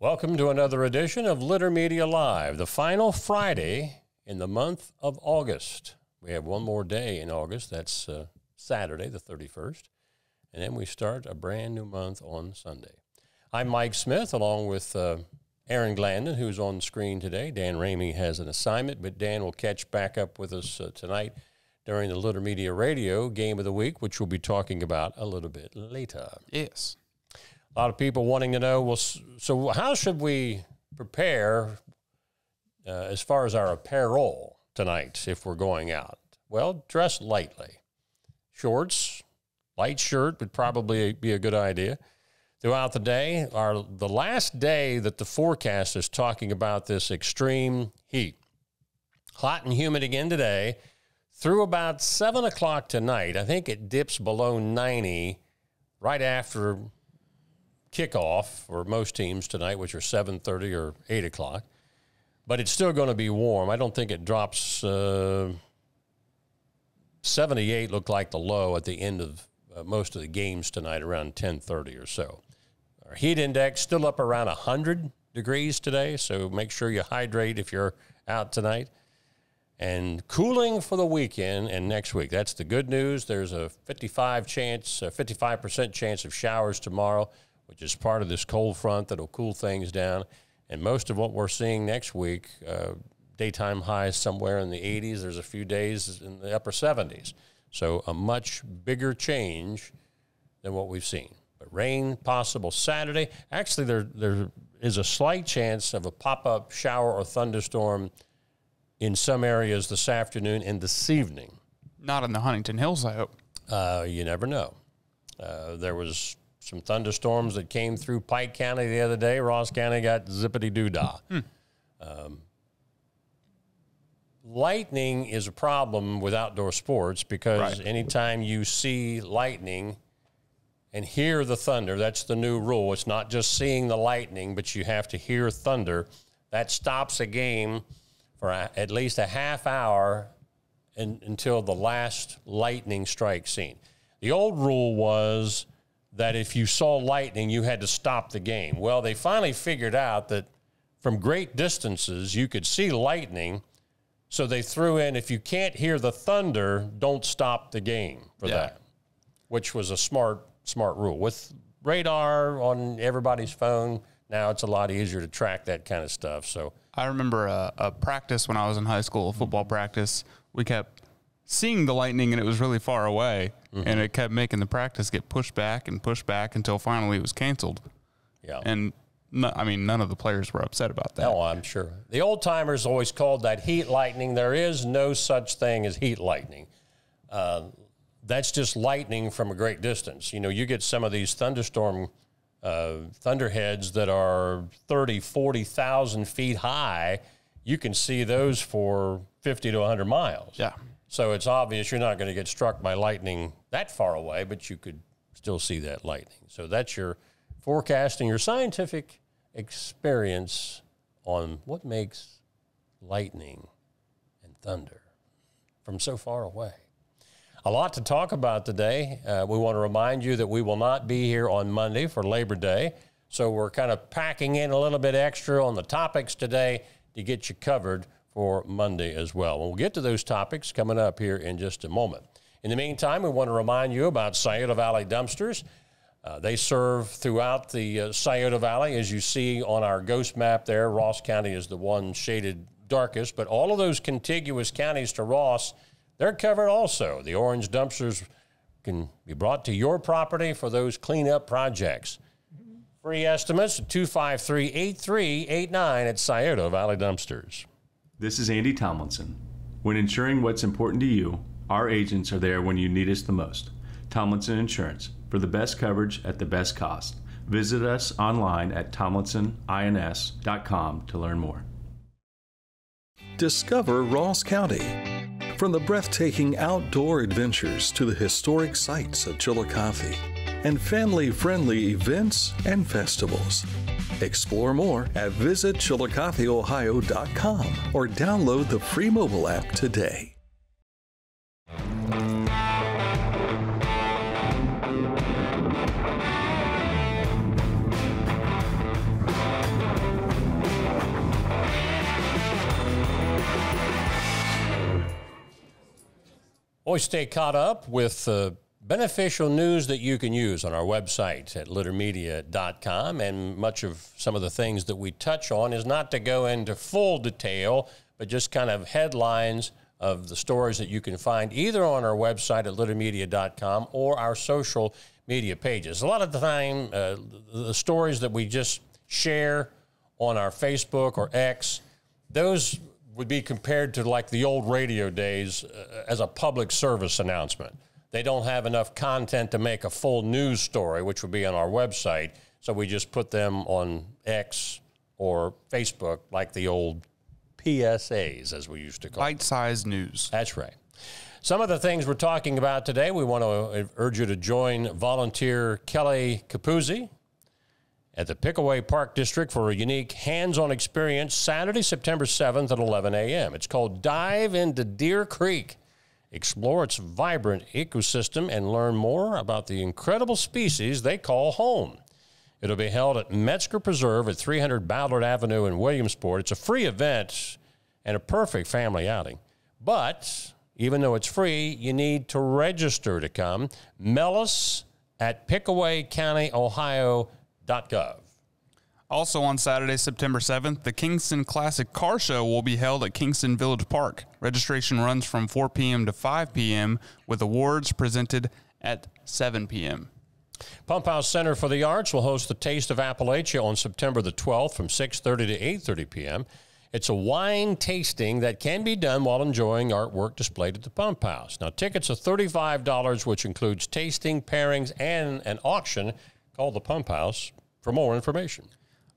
Welcome to another edition of Litter Media Live, the final Friday in the month of August. We have one more day in August. That's Saturday, the 31st. And then we start a brand new month on Sunday. I'm Mike Smith, along with Aaron Glandon, who's on the screen today. Dan Ramey has an assignment, but Dan will catch back up with us tonight during the Litter Media Radio Game of the Week, which we'll be talking about a little bit later. Yes. A lot of people wanting to know, well, so how should we prepare as far as our apparel tonight if we're going out? Well, dress lightly. Shorts, light shirt would probably be a good idea. Throughout the day, the last day that the forecast is talking about this extreme heat. Hot and humid again today. Through about 7 o'clock tonight, I think it dips below 90 right after kickoff for most teams tonight, which are 7:30 or 8 o'clock. But it's still going to be warm. I don't think it drops 78 looked like the low at the end of most of the games tonight, around 10:30 or so. Our heat index still up around 100 degrees today, so make sure you hydrate if you're out tonight. And cooling for the weekend and next week. That's the good news. There's a 55% chance of showers tomorrow, which is part of this cold front that'll cool things down. And most of what we're seeing next week, daytime highs somewhere in the 80s. There's a few days in the upper 70s. So a much bigger change than what we've seen. But rain possible Saturday. Actually, there is a slight chance of a pop-up shower or thunderstorm in some areas this afternoon and this evening. Not in the Huntington Hills, I hope. You never know. There was some thunderstorms that came through Pike County the other day. Ross County got zippity-doo-dah. Lightning is a problem with outdoor sports because anytime you see lightning and hear the thunder, that's the new rule. It's not just seeing the lightning, but you have to hear thunder. That stops a game for at least a half hour until the last lightning strike scene. The old rule was that if you saw lightning, you had to stop the game. Well, they finally figured out that from great distances, you could see lightning, so they threw in, if you can't hear the thunder, don't stop the game for that, which was a smart rule. With radar on everybody's phone, now it's a lot easier to track that kind of stuff. So I remember a practice when I was in high school, a football practice. We kept seeing the lightning, and it was really far away, and it kept making the practice get pushed back until finally it was canceled. Yeah. And, none of the players were upset about that. No, I'm sure. The old-timers always called that heat lightning. There is no such thing as heat lightning. That's just lightning from a great distance. You know, you get some of these thunderstorm thunderheads that are 30, 40,000 feet high. You can see those for 50 to 100 miles. Yeah. So it's obvious you're not going to get struck by lightning that far away, but you could still see that lightning. So that's your forecasting, your scientific experience on what makes lightning and thunder from so far away. A lot to talk about today. We want to remind you that we will not be here on Monday for Labor Day, so we're kind of packing in a little bit extra on the topics today to get you covered for Monday as well. We'll get to those topics coming up here in just a moment. In the meantime, we want to remind you about Scioto Valley Dumpsters. They serve throughout the Scioto Valley. As you see on our ghost map there, Ross County is the one shaded darkest, but all of those contiguous counties to Ross, they're covered also. The orange dumpsters can be brought to your property for those cleanup projects. Free estimates at 253-8389 at Scioto Valley Dumpsters. This is Andy Tomlinson. When ensuring what's important to you, our agents are there when you need us the most. Tomlinson Insurance, for the best coverage at the best cost. Visit us online at tomlinsonins.com to learn more. Discover Ross County. From the breathtaking outdoor adventures to the historic sights of Chillicothe and family-friendly events and festivals. Explore more at visitchillicotheohio.com or download the free mobile app today. Always stay caught up with beneficial news that you can use on our website at littermedia.com. And much of some of the things that we touch on is not to go into full detail, but just kind of headlines of the stories that you can find either on our website at littermedia.com or our social media pages. A lot of the time, the stories that we just share on our Facebook or X, those would be compared to like the old radio days as a public service announcement. They don't have enough content to make a full news story, which would be on our website. So we just put them on X or Facebook like the old PSAs, as we used to call them. Bite-sized news. That's right. Some of the things we're talking about today, we want to urge you to join volunteer Kelly Capuzzi at the Pickaway Park District for a unique hands-on experience Saturday, September 7th at 11 a.m. It's called Dive into Deer Creek. Explore its vibrant ecosystem and learn more about the incredible species they call home. It'll be held at Metzger Preserve at 300 Ballard Avenue in Williamsport. It's a free event and a perfect family outing. But even though it's free, you need to register to come. Mail us at pickawaycountyohio.gov. Also on Saturday, September 7th, the Kingston Classic Car Show will be held at Kingston Village Park. Registration runs from 4 p.m. to 5 p.m. with awards presented at 7 p.m. Pump House Center for the Arts will host the Taste of Appalachia on September the 12th from 6:30 to 8:30 p.m. It's a wine tasting that can be done while enjoying artwork displayed at the Pump House. Now, tickets are $35, which includes tasting, pairings, and an auction called the Pump House. For more information,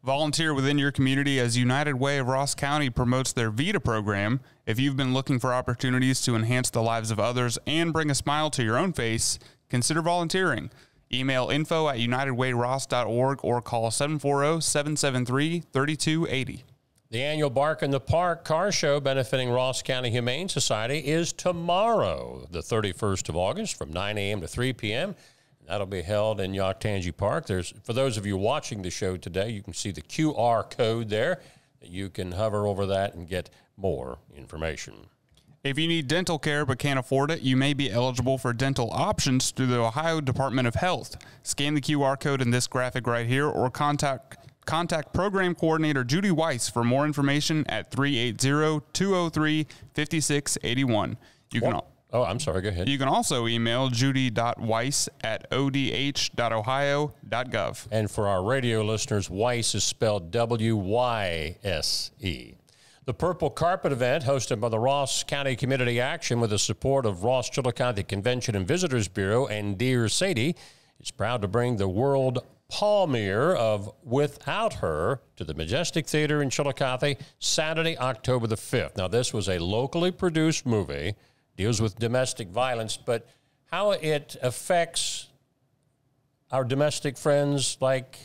volunteer within your community as United Way of Ross County promotes their VITA program. If you've been looking for opportunities to enhance the lives of others and bring a smile to your own face, consider volunteering. Email info@unitedwayross.org or call 740-773-3280. The annual Bark in the Park car show benefiting Ross County Humane Society is tomorrow, the 31st of August, from 9 a.m. to 3 p.m. That'll be held in Yoctangi Park. For those of you watching the show today, you can see the QR code there. You can hover over that and get more information. If you need dental care but can't afford it, you may be eligible for dental options through the Ohio Department of Health. Scan the QR code in this graphic right here or contact Program Coordinator Judy Weiss for more information at 380-203-5681. I'm sorry, go ahead. You can also email judy.weiss@odh.ohio.gov. And for our radio listeners, Weiss is spelled W-Y-S-E. The Purple Carpet event, hosted by the Ross County Community Action with the support of Ross Chillicothe Convention and Visitors Bureau and Dear Sadie, is proud to bring the world premiere of Without Her to the Majestic Theater in Chillicothe Saturday, October the 5th. Now, this was a locally produced movie, deals with domestic violence, but how it affects our domestic friends like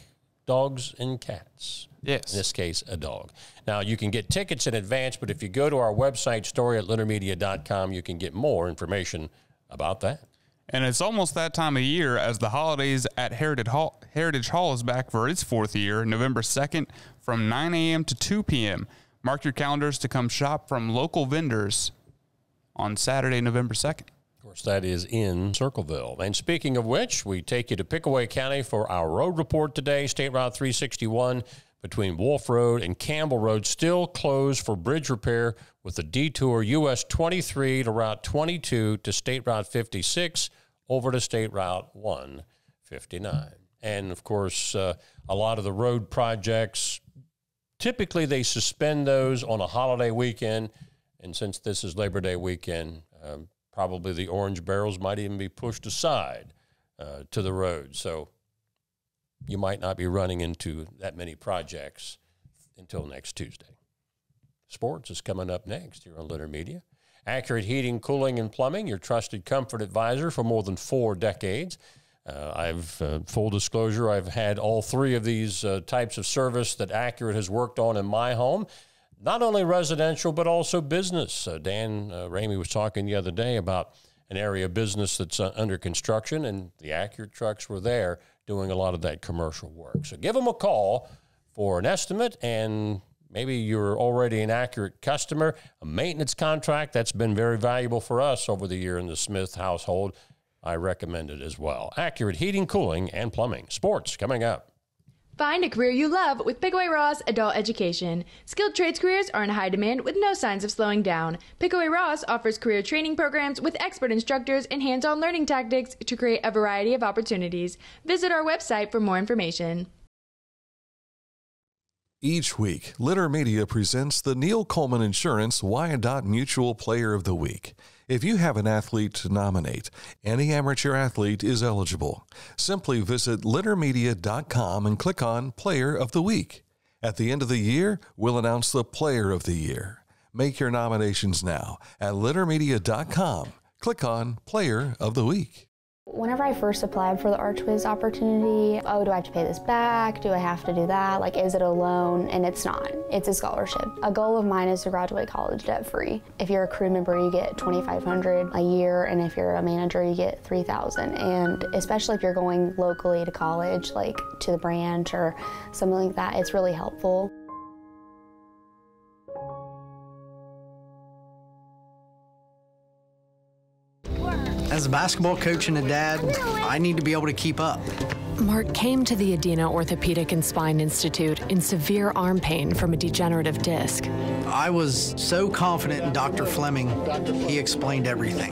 dogs and cats. Yes. In this case, a dog. Now, you can get tickets in advance, but if you go to our website, story at littermedia.com, you can get more information about that. And it's almost that time of year as the holidays at Heritage Hall is back for its 4th year, November 2nd from 9 a.m. to 2 p.m. Mark your calendars to come shop from local vendors on Saturday, November 2nd. Of course, that is in Circleville. And speaking of which, we take you to Pickaway County for our road report today. State Route 361 between Wolf Road and Campbell Road still closed for bridge repair with the detour US 23 to Route 22 to State Route 56 over to State Route 159. And, of course, a lot of the road projects, typically they suspend those on a holiday weekend. And since this is Labor Day weekend, probably the orange barrels might even be pushed aside to the road. So you might not be running into that many projects until next Tuesday. Sports is coming up next here on Litter Media. Accurate Heating, Cooling, and Plumbing, your trusted comfort advisor for more than 4 decades. Full disclosure, I've had all 3 of these types of service that Accurate has worked on in my home. Not only residential, but also business. Dan Ramey was talking the other day about an area of business that's under construction, and the Accurate trucks were there doing a lot of that commercial work. So give them a call for an estimate and Maybe you're already an Accurate customer. A maintenance contract, that's been very valuable for us over the year in the Smith household. I recommend it as well. Accurate Heating, Cooling, and Plumbing. Sports coming up. Find a career you love with Pickaway Ross Adult Education. Skilled trades careers are in high demand with no signs of slowing down. Pickaway Ross offers career training programs with expert instructors and hands-on learning tactics to create a variety of opportunities. Visit our website for more information. Each week, Litter Media presents the Neil Coleman Insurance Wyandotte Mutual Player of the Week. If you have an athlete to nominate, any amateur athlete is eligible. Simply visit littermedia.com and click on Player of the Week. At the end of the year, we'll announce the Player of the Year. Make your nominations now at littermedia.com. Click on Player of the Week. Whenever I first applied for the ArchWiz opportunity, oh, do I have to pay this back? Do I have to do that? Like, is it a loan? And it's not. It's a scholarship. A goal of mine is to graduate college debt-free. If you're a crew member, you get $2,500 a year, and if you're a manager, you get $3,000. And especially if you're going locally to college, like to the branch or something like that, it's really helpful. As a basketball coach and a dad, I need to be able to keep up. Mark came to the Adina Orthopedic and Spine Institute in severe arm pain from a degenerative disc. I was so confident in Dr. Fleming, he explained everything.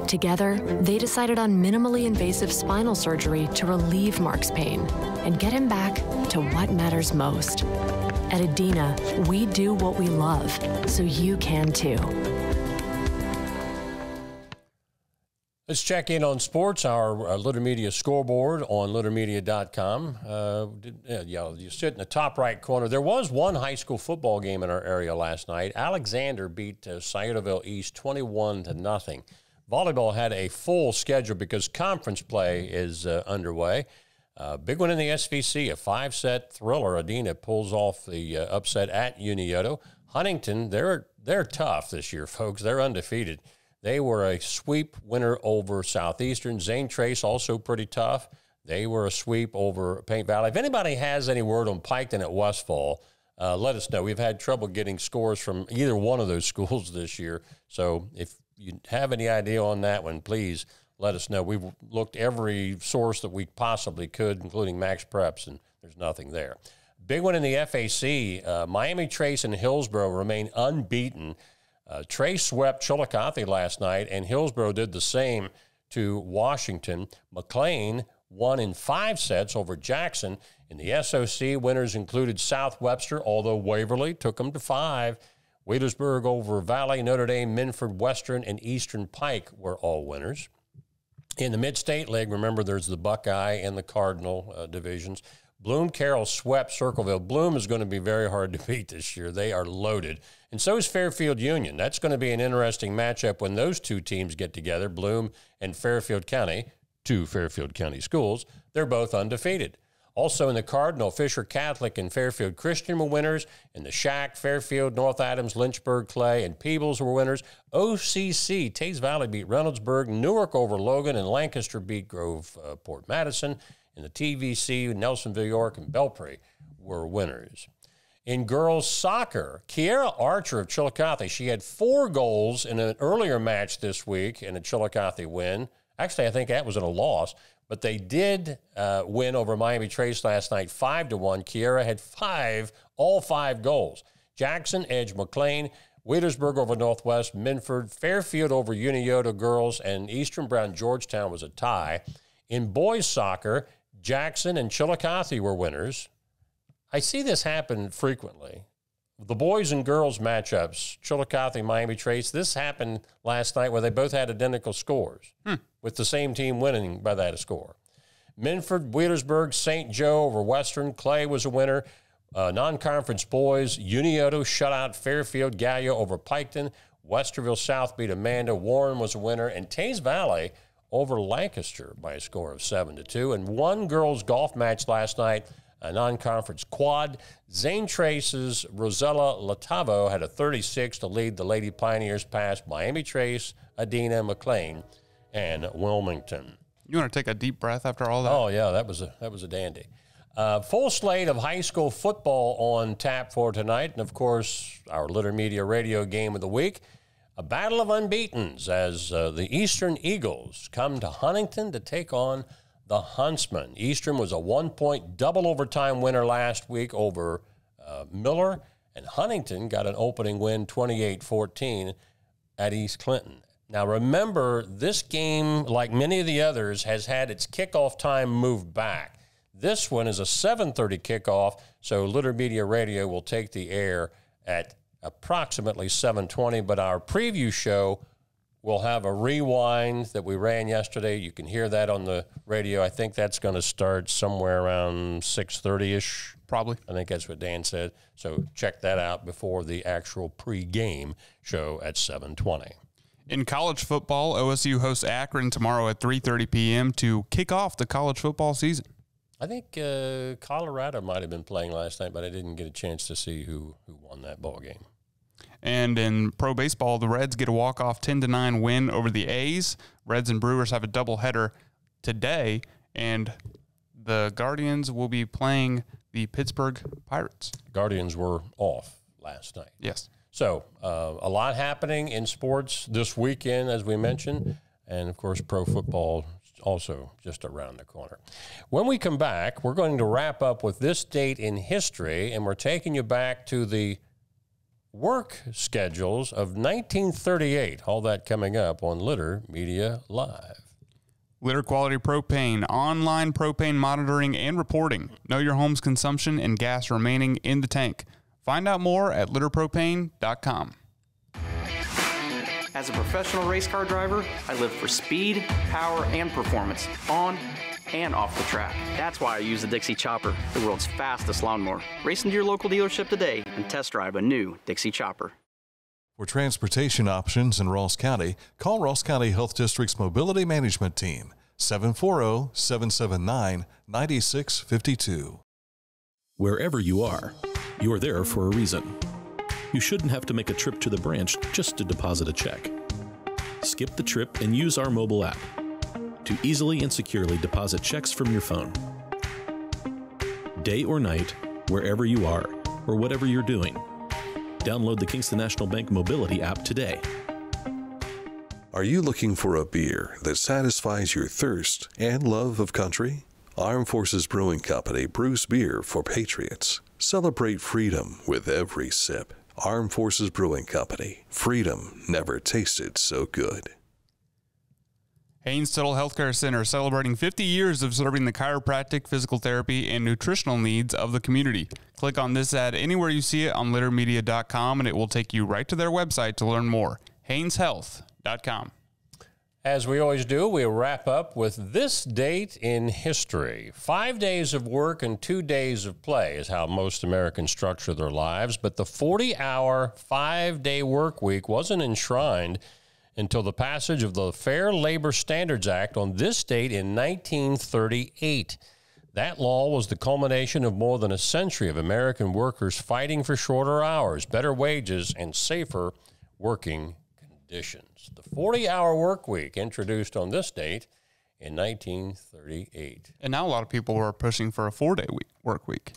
Together, they decided on minimally invasive spinal surgery to relieve Mark's pain and get him back to what matters most. At Adina, we do what we love, so you can too. Let's check in on sports, our Litter Media scoreboard on littermedia.com. You sit in the top right corner. There was one high school football game in our area last night. Alexander beat Sciotoville East 21-0. Volleyball had a full schedule because conference play is underway. Big one in the SVC, a 5-set thriller. Adina pulls off the upset at Unioto. Huntington, they're tough this year, folks. They're undefeated. They were a sweep winner over Southeastern. Zane Trace also pretty tough. They were a sweep over Paint Valley. If anybody has any word on Piketon at Westfall, let us know. We've had trouble getting scores from either one of those schools this year. So if you have any idea on that one, please let us know. We've looked every source that we possibly could, including Max Preps, and there's nothing there. Big one in the FAC. Miami Trace and Hillsborough remain unbeaten. Trace swept Chillicothe last night, and Hillsborough did the same to Washington. McLean won in 5 sets over Jackson. In the SOC, winners included South Webster, although Waverly took them to 5. Wheelersburg over Valley, Notre Dame, Minford, Western, and Eastern Pike were all winners. In the Mid-State League, remember there's the Buckeye and the Cardinal divisions. Bloom Carroll swept Circleville. Bloom is going to be very hard to beat this year. They are loaded. And so is Fairfield Union. That's going to be an interesting matchup when those two teams get together, Bloom and Fairfield County, 2 Fairfield County schools. They're both undefeated. Also in the Cardinal, Fisher Catholic and Fairfield Christian were winners. In the Shack, Fairfield, North Adams, Lynchburg, Clay, and Peebles were winners. OCC, Tays Valley beat Reynoldsburg, Newark over Logan, and Lancaster beat Grove Port Madison. In the TVC, Nelsonville, York, and Belpre were winners. In girls soccer, Kiera Archer of Chillicothe, she had 4 goals in an earlier match this week in a Chillicothe win. Actually, I think that was in a loss, but they did win over Miami Trace last night 5-1. Kiera had all 5 goals. Jackson edged McLean, Wheelersburg over Northwest, Minford, Fairfield over Unioto girls, and Eastern Brown Georgetown was a tie. In boys soccer, Jackson and Chillicothe were winners. I see this happen frequently. The boys and girls matchups, Chillicothe, Miami Trace, this happened last night where they both had identical scores with the same team winning by that score. Minford, Wheelersburg, St. Joe over Western. Clay was a winner. Non-conference boys, Unioto shut out Fairfield Gallia over Piketon. Westerville South beat Amanda. Warren was a winner. And Tays Valley over Lancaster by a score of 7-2. And one girls' golf match last night, a non-conference quad. Zane Trace's Rosella Latavo had a 36 to lead the Lady Pioneers past Miami Trace, Adina, McLean, and Wilmington. You want to take a deep breath after all that? Oh, yeah, that was a dandy. Full slate of high school football on tap for tonight. And, of course, our Litter Media Radio Game of the Week. A battle of unbeatens as the Eastern Eagles come to Huntington to take on the Huntsmen. Eastern was a 1-point double overtime winner last week over Miller. And Huntington got an opening win 28-14 at East Clinton. Now, remember, this game, like many of the others, has had its kickoff time moved back. This one is a 7:30 kickoff, so Litter Media Radio will take the air at approximately 7:20, but our preview show will have a rewind that we ran yesterday. You can hear that on the radio. I think that's going to start somewhere around 6:30-ish. Probably. I think that's what Dan said. So check that out before the actual pregame show at 7:20. In college football, OSU hosts Akron tomorrow at 3:30 p.m. to kick off the college football season. I think Colorado might have been playing last night, but I didn't get a chance to see who won that ball game. And in pro baseball, the Reds get a walk-off 10-9 win over the A's. Reds and Brewers have a doubleheader today, and the Guardians will be playing the Pittsburgh Pirates. Guardians were off last night. Yes. So a lot happening in sports this weekend, as we mentioned, and, of course, pro football also just around the corner. When we come back, we're going to wrap up with this date in history, and we're taking you back to the work schedules of 1938. All that coming up on Litter Media Live. Litter Quality Propane, online propane monitoring and reporting. Know your home's consumption and gas remaining in the tank. Find out more at litterpropane.com. As a professional race car driver, I live for speed, power, and performance, on and off the track. That's why I use the Dixie Chopper, the world's fastest lawnmower. Race into your local dealership today and test drive a new Dixie Chopper. For transportation options in Ross County, call Ross County Health District's Mobility Management Team, 740-779-9652. Wherever you are there for a reason. You shouldn't have to make a trip to the branch just to deposit a check. Skip the trip and use our mobile app to easily and securely deposit checks from your phone. Day or night, wherever you are, or whatever you're doing. Download the Kingston National Bank Mobility app today. Are you looking for a beer that satisfies your thirst and love of country? Armed Forces Brewing Company brews beer for patriots. Celebrate freedom with every sip. Armed Forces Brewing Company. Freedom never tasted so good. Haynes Total Healthcare Center celebrating 50 years of serving the chiropractic, physical therapy, and nutritional needs of the community. Click on this ad anywhere you see it on littermedia.com, and it will take you right to their website to learn more. HaynesHealth.com. As we always do, we'll wrap up with this date in history. 5 days of work and 2 days of play is how most Americans structure their lives, but the 40-hour, 5-day work week wasn't enshrined until the passage of the Fair Labor Standards Act on this date in 1938. That law was the culmination of more than a century of American workers fighting for shorter hours, better wages, and safer working conditions. The 40-hour work week introduced on this date in 1938. And now a lot of people are pushing for a 4-day work week.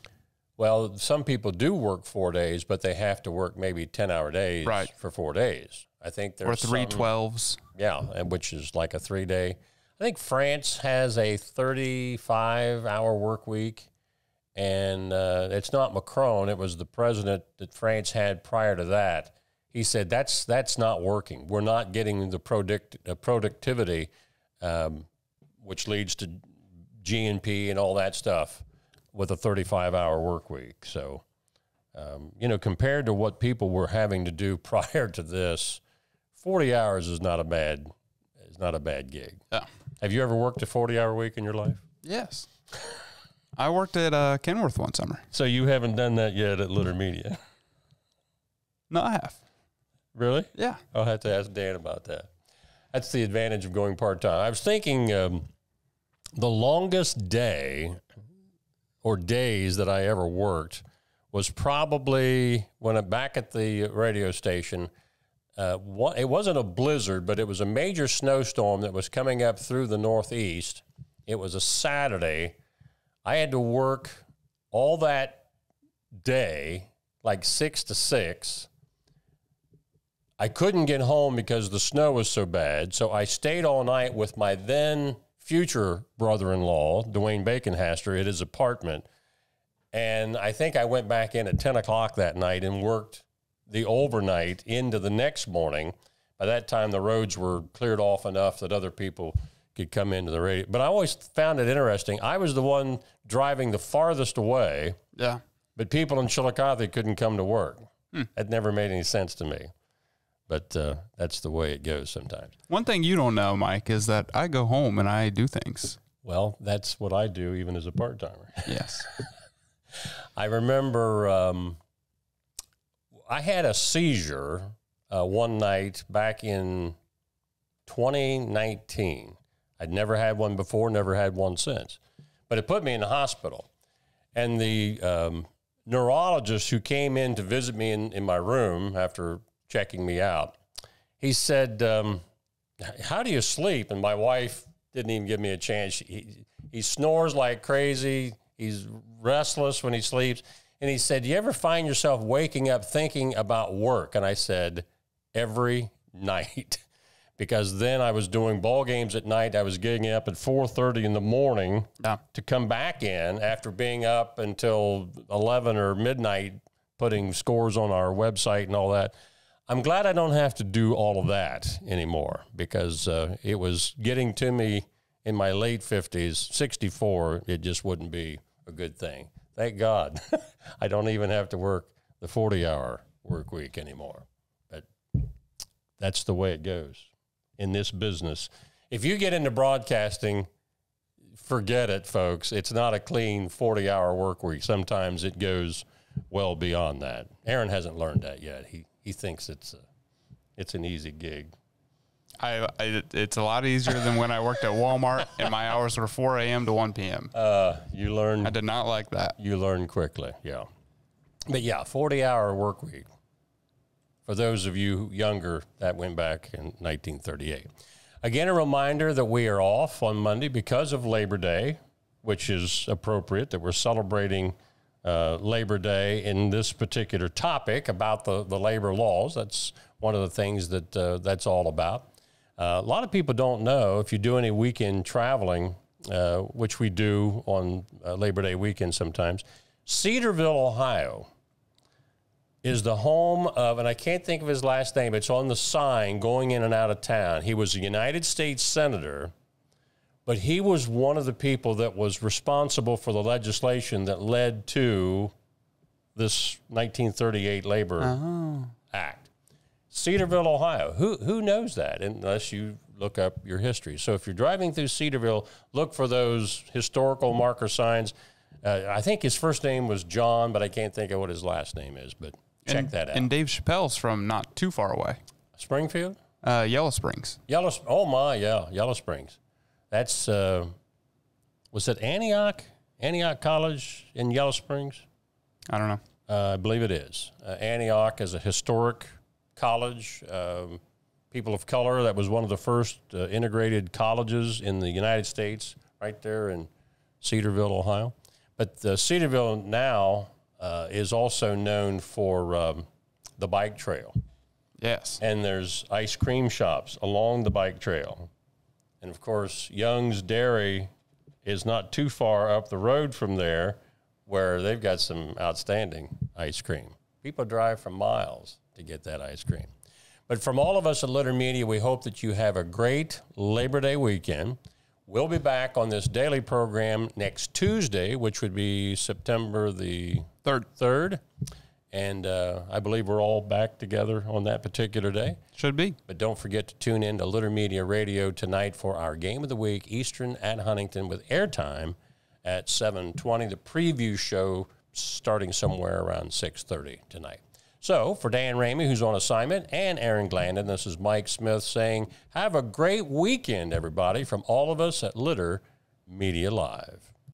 Well, some people do work 4 days, but they have to work maybe 10-hour days for 4 days. I think there's or 3 12s. Yeah, which is like a 3-day. I think France has a 35-hour work week, and it's not Macron. It was the president that France had prior to that. He said that's not working. We're not getting the productivity, which leads to GNP and all that stuff with a 35-hour work week. So, compared to what people were having to do prior to this, 40 hours is not a bad gig. Yeah. Have you ever worked a 40-hour week in your life? Yes. I worked at Kenworth one summer. So you haven't done that yet at Litter Media? No, I have. Really? Yeah. I'll have to ask Dan about that. That's the advantage of going part-time. I was thinking the longest day or days that I ever worked was probably when I'm back at the radio station. It wasn't a blizzard, but it was a major snowstorm that was coming up through the Northeast. It was a Saturday. I had to work all that day, like 6 to 6, I couldn't get home because the snow was so bad. So I stayed all night with my then future brother-in-law, Dwayne Baconhaster, at his apartment. And I think I went back in at 10 o'clock that night and worked the overnight into the next morning. By that time, the roads were cleared off enough that other people could come into the radio. But I always found it interesting. I was the one driving the farthest away. Yeah. But people in Chillicothe couldn't come to work. That never made any sense to me. But that's the way it goes sometimes. One thing you don't know, Mike, is that I go home and I do things. Well, that's what I do even as a part-timer. Yes. I remember I had a seizure one night back in 2019. I'd never had one before, never had one since. But it put me in the hospital. And the neurologist who came in to visit me in my room after checking me out, he said, how do you sleep? And my wife didn't even give me a chance. He snores like crazy. He's restless when he sleeps. And he said, do you ever find yourself waking up thinking about work? And I said, every night. Because then I was doing ball games at night. I was getting up at 4:30 in the morning to come back in after being up until 11 or midnight, putting scores on our website and all that. I'm glad I don't have to do all of that anymore, because it was getting to me in my late 50s, 64, it just wouldn't be a good thing. Thank God I don't even have to work the 40-hour work week anymore. But that's the way it goes in this business. If you get into broadcasting, forget it, folks. It's not a clean 40-hour work week. Sometimes it goes well beyond that. Aaron hasn't learned that yet. He thinks it's an easy gig. It's a lot easier than when I worked at Walmart and my hours were 4 a.m. to 1 p.m. You learn. I did not like that. You learn quickly, yeah. But yeah, 40-hour work week. For those of you younger, that went back in 1938. Again, a reminder that we are off on Monday because of Labor Day, which is appropriate that we're celebrating Labor Day in this particular topic about the labor laws. That's one of the things that that's all about. A lot of people don't know, if you do any weekend traveling, which we do on Labor Day weekend sometimes, Cedarville, Ohio is the home of, and I can't think of his last name, it's on the sign going in and out of town. He was a United States Senator, but he was one of the people that was responsible for the legislation that led to this 1938 Labor Act. Cedarville, Ohio. Who knows that unless you look up your history? So if you're driving through Cedarville, look for those historical marker signs. I think his first name was John, but I can't think of what his last name is, but check that out. And Dave Chappelle's from not too far away. Springfield? Yellow Springs. Oh my, yeah, Yellow Springs. That's, was it Antioch? Antioch College in Yellow Springs? I don't know. I believe it is. Antioch is a historic college, people of color. That was one of the first integrated colleges in the United States, right there in Cedarville, Ohio. But Cedarville now is also known for the bike trail. Yes. And there's ice cream shops along the bike trail. And, of course, Young's Dairy is not too far up the road from there, where they've got some outstanding ice cream. People drive for miles to get that ice cream. But from all of us at Litter Media, we hope that you have a great Labor Day weekend. We'll be back on this daily program next Tuesday, which would be September the 3rd. And I believe we're all back together on that particular day. Should be. But don't forget to tune in to Litter Media Radio tonight for our Game of the Week, Eastern at Huntington, with airtime at 7:20. The preview show starting somewhere around 6:30 tonight. So for Dan Ramey, who's on assignment, and Aaron Glandon, this is Mike Smith saying, have a great weekend, everybody, from all of us at Litter Media Live.